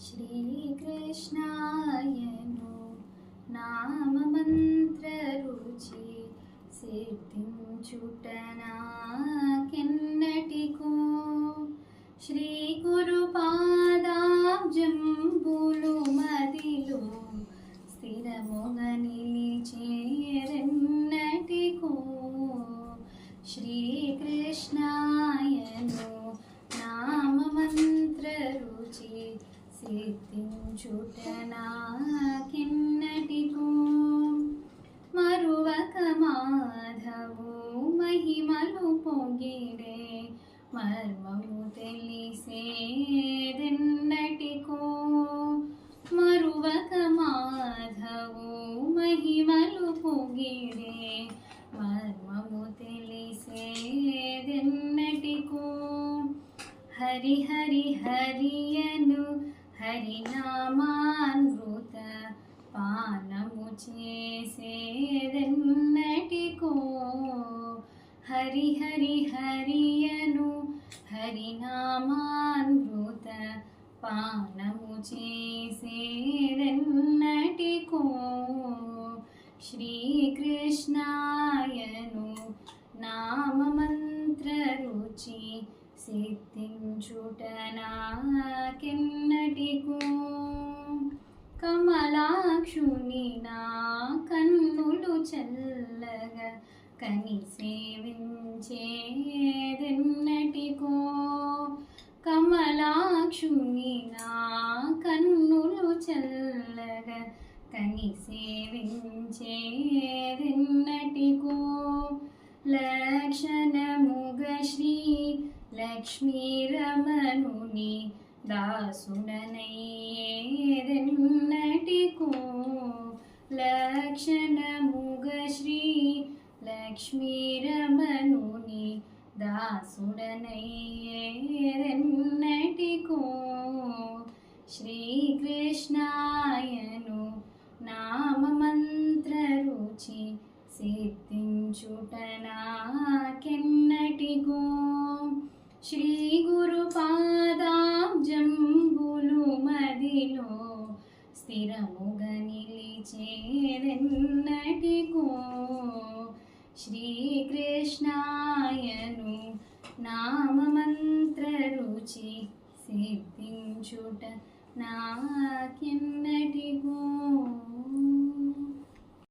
శ్రీకృష్ణాయను నామమంత్రరుచి సిద్ధించుట నాకెన్నటికో శ్రీ గురు పాదాబ్జంబులు మదిలో స్థిరముగ నిలిచేరెన్నటికో శ్రీకృష్ణాయను నామమంత్రరుచి సిద్ధించుట నాకెన్నటికో మరువక మాధవు మహిమలు పొగిడే మర్మము తెలిసేదెన్నటికో మరువక మాధవు మహిమలు పొగిడే మర్మము తెలిసేదెన్నటికో హరి హరి హరియను హరినామామృత పానము చేసేదెన్నటికో హరి హరి హరియను హరినామామృత పానము చేసేదెన్నటికో శ్రీకృష్ణాయను నామమంత్రరుచి సిద్ధించుట నాకెన్నటికో కమలాక్షుని నా కన్నులు చల్లగా కని సేవించేదెన్నటికో కమలాక్షుని నా కన్నులు చల్లగా కని సేవించేదెన్నటికో లక్షణముగ శ్రీ లక్ష్మీరమణుని దాసుడనయ్యేదెన్నటికో లక్షణముగ శ్రీ లక్ష్మీరమణుని దాసుడనయ్యేదెన్నటికో శ్రీకృష్ణాయను నామమంత్రరుచి సిద్ధించుట నాకెన్నటికో శ్రీ గురు పాదాబ్జంబులు మదిలో స్థిరముగ నిలిచేదెన్నటికో శ్రీకృష్ణాయను నామమంత్రరుచి సిద్ధించుట నాకెన్నటికో